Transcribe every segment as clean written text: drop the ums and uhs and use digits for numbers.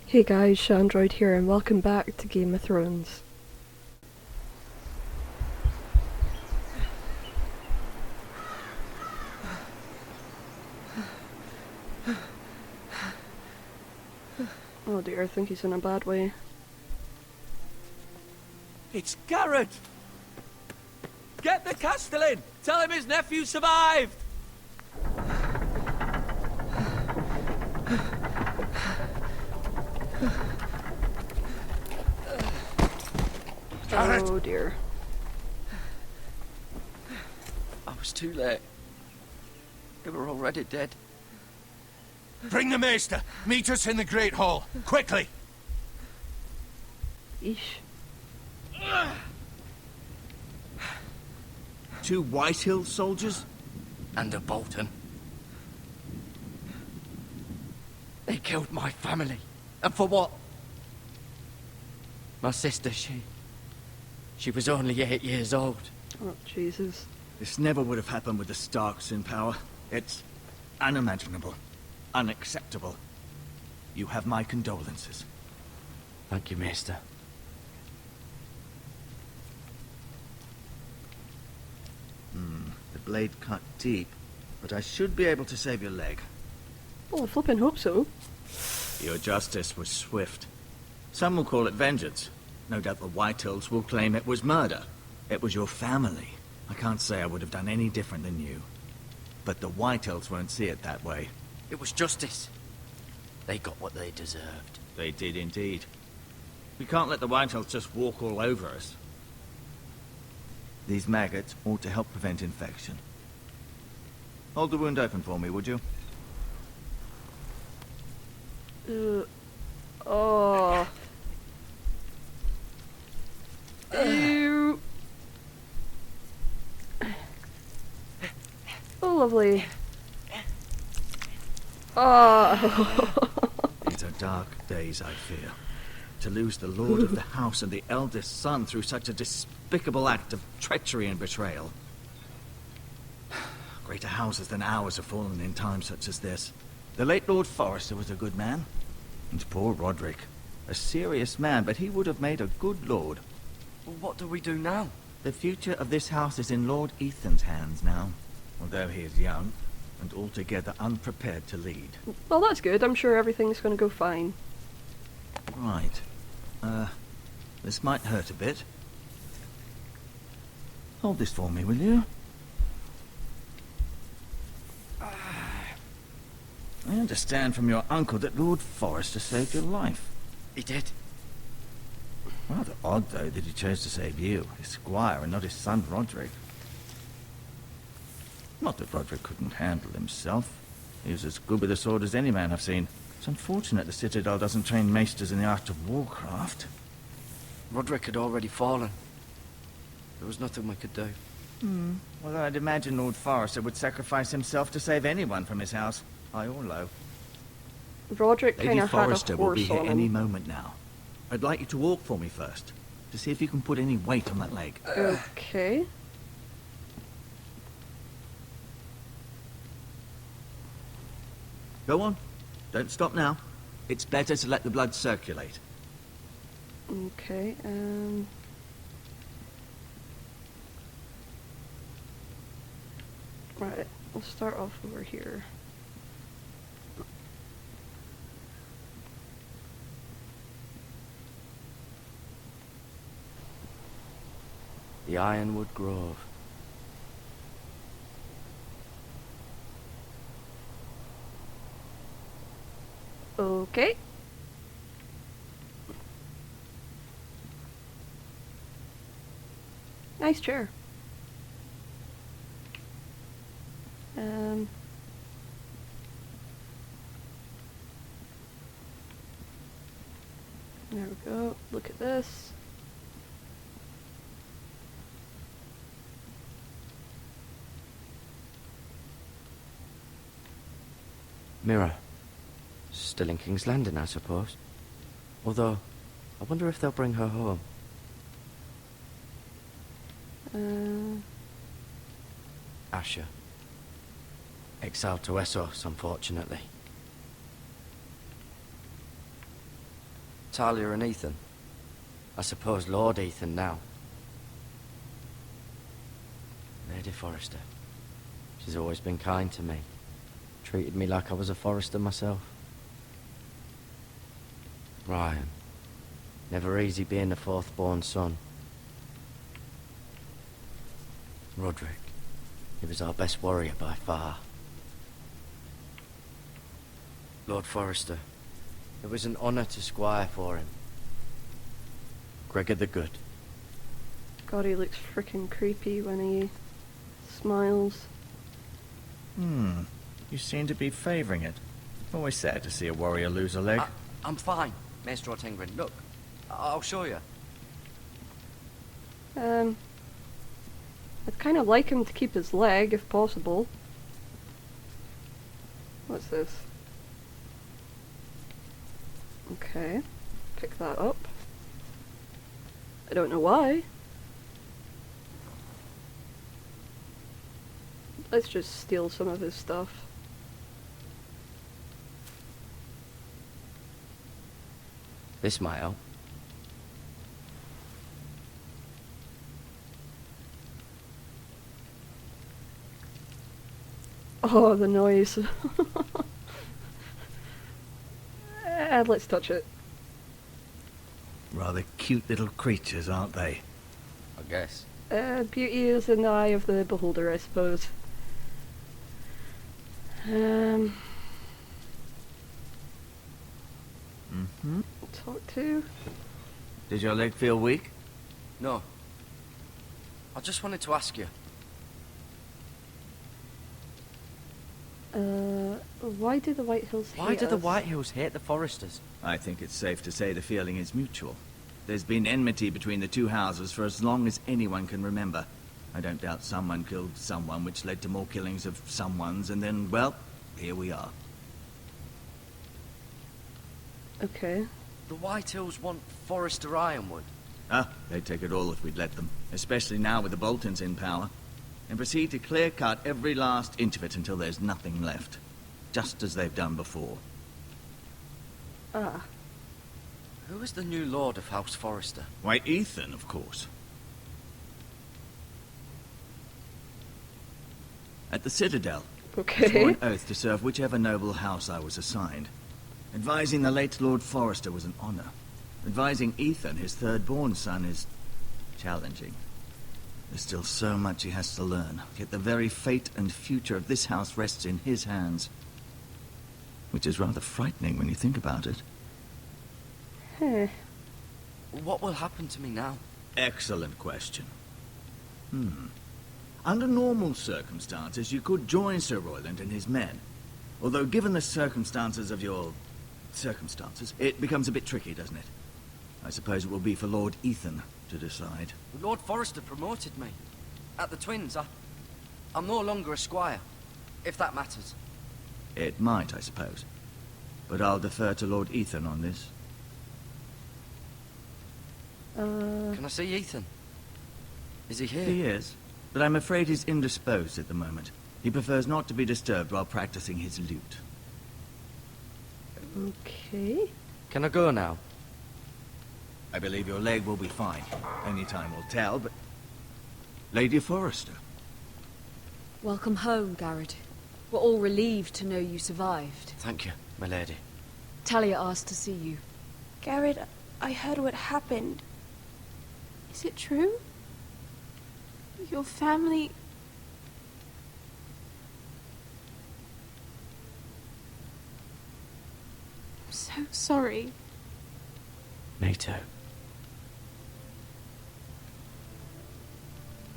Hey guys, Shandroid here and welcome back to Game of Thrones. Oh dear, I think he's in a bad way. It's Garrett! Get the Castellan! Tell him his nephew survived! Garrett! Oh dear. I was too late. They were already dead. Bring the Maester! Meet us in the Great Hall! Quickly! Eesh. 2 Whitehill soldiers? And a Bolton. They killed my family. And for what? My sister, she was only 8 years old. Oh Jesus. This never would have happened with the Starks in power. It's unimaginable. Unacceptable. You have my condolences. Thank you, Maester. The blade cut deep, but I should be able to save your leg. Well, I flippin' hope so. Your justice was swift. Some will call it vengeance. No doubt the Whitehills will claim it was murder. It was your family. I can't say I would have done any different than you. But the Whitehills won't see it that way. It was justice. They got what they deserved. They did indeed. We can't let the Whitehills just walk all over us. These maggots ought to help prevent infection. Hold the wound open for me, would you? Oh. Ew. Oh, lovely. Oh. These are dark days, I fear. To lose the lord of the house and the eldest son through such a despicable act of treachery and betrayal. Greater houses than ours have fallen in times such as this. The late Lord Forrester was a good man. And poor Roderick. A serious man, but he would have made a good lord. Well, what do we do now? The future of this house is in Lord Ethan's hands now. Although he is young, and altogether unprepared to lead. Well, that's good. I'm sure everything's gonna go fine. Right. This might hurt a bit. Hold this for me, will you? I understand from your uncle that Lord Forrester saved your life. He did. Rather odd, though, that he chose to save you, his squire, and not his son Roderick. Not that Roderick couldn't handle himself. He was as good with a sword as any man I've seen. It's unfortunate the Citadel doesn't train maesters in the art of warcraft. Roderick had already fallen. There was nothing we could do. Well, I'd imagine Lord Forrester would sacrifice himself to save anyone from his house, high or low. Roderick Lady kind of had a Forrester will be horse here on any him. moment now. I'd like you to walk for me first, to see if you can put any weight on that leg. Okay. Go on. Don't stop now. It's better to let the blood circulate. Okay, Right, we'll start off over here. The Ironwood Grove. Okay. Nice chair. There we go. Look at this. Mirror. Still in King's Landing, I suppose. Although, I wonder if they'll bring her home. Asher. Exiled to Essos, unfortunately. Talia and Ethan. I suppose Lord Ethan now. Lady Forrester. She's always been kind to me. Treated me like I was a Forrester myself. Ryan. Never easy being the fourth-born son. Roderick. He was our best warrior by far. Lord Forrester. It was an honour to squire for him. Gregor the Good. God, he looks freaking creepy when he smiles. You seem to be favouring it. Always sad to see a warrior lose a leg. I'm fine, Maester Ortengrin. Look, I'll show you. I'd kind of like him to keep his leg, if possible. What's this? Okay, pick that up. I don't know why. Let's just steal some of his stuff. This might help. Oh, the noise. Let's touch it. Rather cute little creatures, aren't they? I guess. Beauty is in the eye of the beholder, I suppose. Talk to? Did your leg feel weak? No. I just wanted to ask you. Why do the White Hills hate Why do the us? White Hills hate the Forresters? I think it's safe to say the feeling is mutual. There's been enmity between the two houses for as long as anyone can remember. I don't doubt someone killed someone, which led to more killings of someones, and then, well, here we are. Okay. The White Hills want Forrester Ironwood. They'd take it all if we'd let them, especially now with the Boltons in power, and proceed to clear-cut every last inch of it until there's nothing left, just as they've done before. Ah. Who is the new Lord of House Forrester? Why, Ethan, of course. At the Citadel, I Okay. swore an oath to serve whichever noble house I was assigned. Advising the late Lord Forrester was an honor. Advising Ethan, his third-born son, is challenging. There's still so much he has to learn, yet the very fate and future of this house rests in his hands. Which is rather frightening when you think about it. Huh. What will happen to me now? Excellent question. Under normal circumstances, you could join Sir Royland and his men. Although, given the circumstances of your circumstances, it becomes a bit tricky, doesn't it? I suppose it will be for Lord Ethan to decide. Lord Forrester promoted me. At the Twins, I'm no longer a squire, if that matters. It might, I suppose. But I'll defer to Lord Ethan on this. Can I see Ethan? Is he here? He is, but I'm afraid he's indisposed at the moment. He prefers not to be disturbed while practicing his lute. Okay. Can I go now? I believe your leg will be fine. Only time will tell, but... Lady Forrester. Welcome home, Garrett. We're all relieved to know you survived. Thank you, my lady. Talia asked to see you. Garrett, I heard what happened. Is it true? Your family... I'm so sorry. Me too.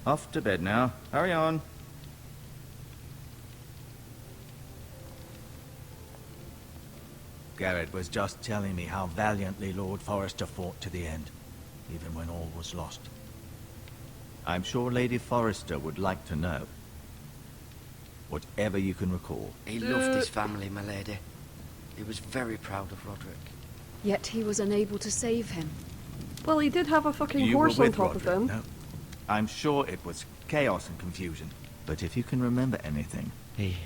Off to bed now. Hurry on. Garrett was just telling me how valiantly Lord Forrester fought to the end, even when all was lost. I'm sure Lady Forrester would like to know. Whatever you can recall. He loved his family, my lady. He was very proud of Roderick. Yet he was unable to save him. Well, he did have a fucking You were horse on with top of Roderick, him. no? I'm sure it was chaos and confusion. But if you can remember anything... He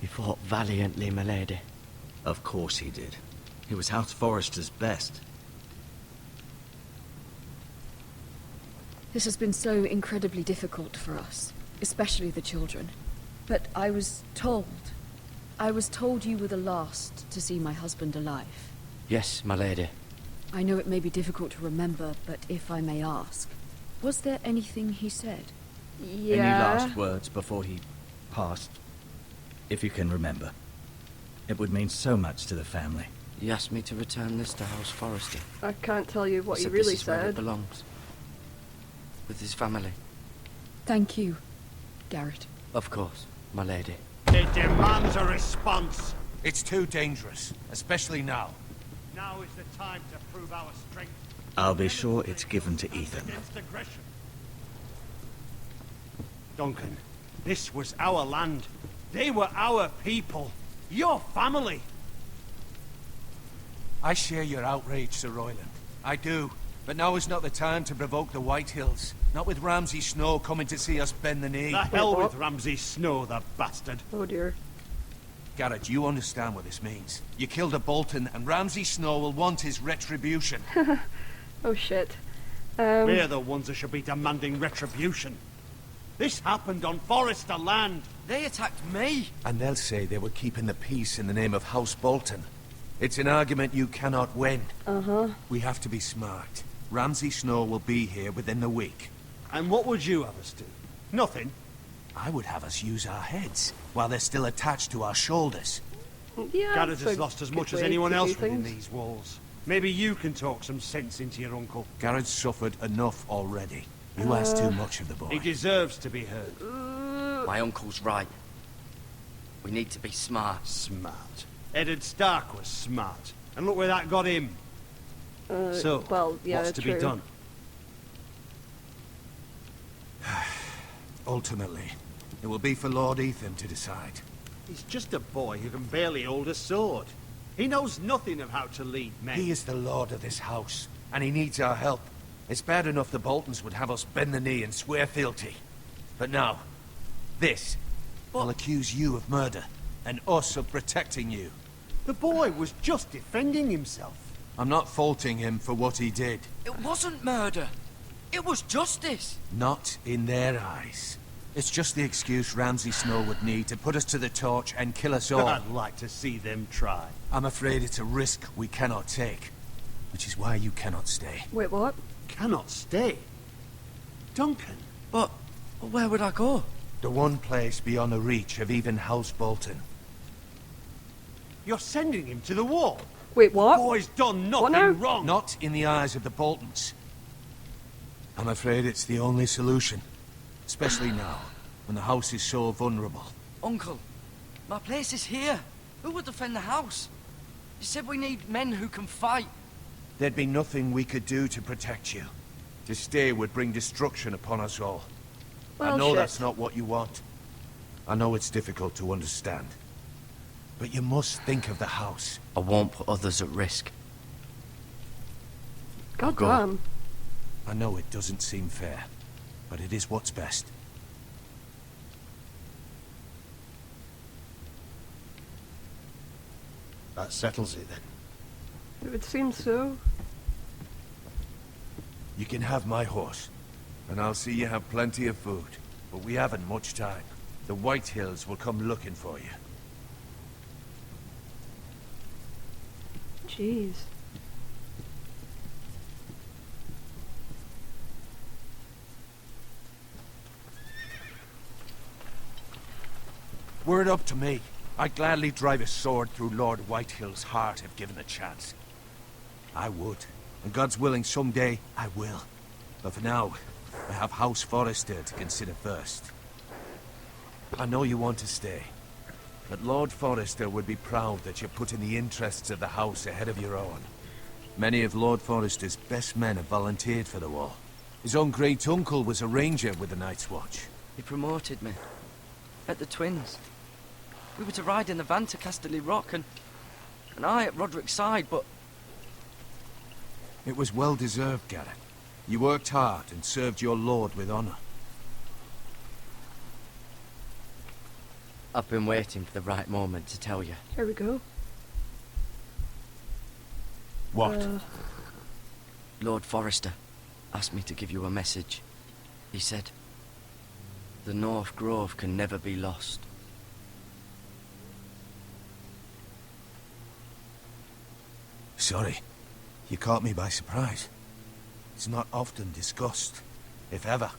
fought valiantly, my lady. Of course he did. He was House Forrester's best. This has been so incredibly difficult for us, especially the children. But I was told you were the last to see my husband alive. Yes, my lady. I know it may be difficult to remember, but if I may ask, was there anything he said? Yeah. Any last words before he passed? If you can remember. It would mean so much to the family. He asked me to return this to House Forrester. I can't tell you what he Said really this is where it said. belongs. With his family. Thank you, Garrett. Of course, my lady. It demands a response. It's too dangerous, especially now. Now is the time to prove our strength. I'll be sure it's given to Ethan. Against aggression. Duncan, this was our land. They were our people. Your family. I share your outrage, Sir Royland. I do. But now is not the time to provoke the Whitehills. Not with Ramsay Snow coming to see us bend the knee. The hell what? with Ramsay Snow, the bastard. Oh dear. Garrett, you understand what this means. You killed a Bolton, and Ramsay Snow will want his retribution. Oh shit. We're the ones that should be demanding retribution. This happened on Forrester land. They attacked me! And they'll say they were keeping the peace in the name of House Bolton. It's an argument you cannot win. Uh-huh. We have to be smart. Ramsay Snow will be here within the week. And what would you have us do? Nothing. I would have us use our heads, while they're still attached to our shoulders. Yeah. Garrett that's has a lost as good much as way anyone to do else within things. these walls. Maybe you can talk some sense into your uncle. Garrett's suffered enough already. You ask too much of the boy. He deserves to be heard. My uncle's right. We need to be smart. Smart. Eddard Stark was smart. And look where that got him. So, well, yeah, what's to true. be done? Ultimately, it will be for Lord Ethan to decide. He's just a boy who can barely hold a sword. He knows nothing of how to lead men. He is the lord of this house, and he needs our help. It's bad enough the Boltons would have us bend the knee and swear fealty. But now, this will accuse you of murder, and us of protecting you. The boy was just defending himself. I'm not faulting him for what he did. It wasn't murder. It was justice. Not in their eyes. It's just the excuse Ramsay Snow would need to put us to the torch and kill us all. I'd like to see them try. I'm afraid it's a risk we cannot take. Which is why you cannot stay. Wait, what? Cannot stay. Duncan. But where would I go? The one place beyond the reach of even House Bolton. You're sending him to the wall. Wait, what? The boy's done What nothing now? wrong. Not in the eyes of the Boltons. I'm afraid it's the only solution. Especially now, when the house is so vulnerable. Uncle, my place is here. Who would defend the house? You said we need men who can fight. There'd be nothing we could do to protect you. To stay would bring destruction upon us all. I Well, know shit. that's not what you want. I know it's difficult to understand. But you must think of the house. I won't put others at risk. God go. damn. I know it doesn't seem fair, but it is what's best. That settles it then. It would seem so. You can have my horse, and I'll see you have plenty of food. But we haven't much time. The Whitehills will come looking for you. Jeez. Were it up to me, I'd gladly drive a sword through Lord Whitehill's heart if given a chance. I would. And God's willing, someday I will. But for now, I have House Forrester to consider first. I know you want to stay. But Lord Forrester would be proud that you're putting the interests of the house ahead of your own. Many of Lord Forrester's best men have volunteered for the war. His own great-uncle was a ranger with the Night's Watch. He promoted me. At the Twins. We were to ride in the van to Casterly Rock and I at Roderick's side, but It was well-deserved, Garrett. You worked hard and served your lord with honor. I've been waiting for the right moment to tell you. Here we go. What? Lord Forrester asked me to give you a message. He said, the North Grove can never be lost. Sorry. You caught me by surprise. It's not often discussed, if ever.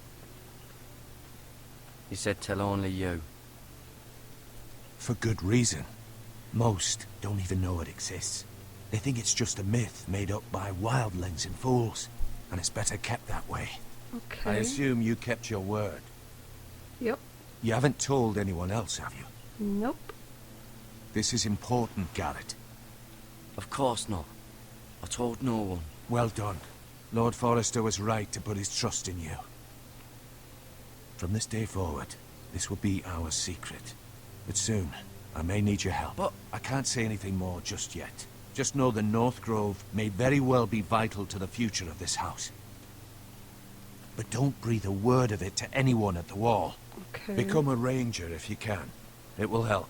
He said tell only you. For good reason. Most don't even know it exists. They think it's just a myth made up by wildlings and fools, and it's better kept that way. Okay. I assume you kept your word. Yep. You haven't told anyone else, have you? Nope. This is important, Garrett. Of course not. I told no one. Well done. Lord Forrester was right to put his trust in you. From this day forward, this will be our secret. But soon, I may need your help. But I can't say anything more just yet. Just know the North Grove may very well be vital to the future of this house. But don't breathe a word of it to anyone at the Wall. Okay. Become a ranger if you can. It will help.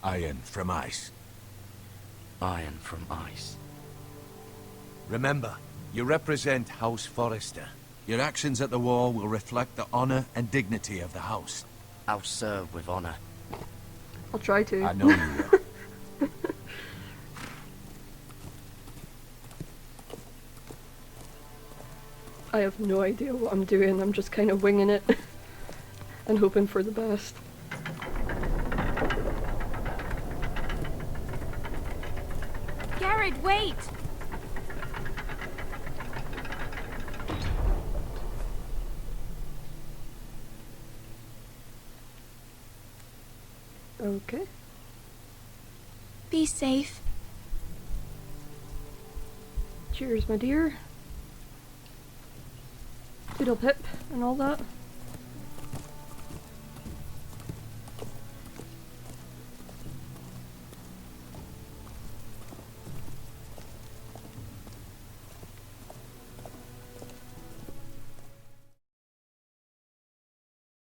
Iron from ice. iron from ice. Remember, you represent House Forrester. Your actions at the Wall will reflect the honor and dignity of the house. I'll serve with honor. I'll try to. I know you will. I have no idea what I'm doing. I'm just kind of winging it and hoping for the best. Garrett, wait! Okay. Be safe. Cheers, my dear. Fiddle pip and all that.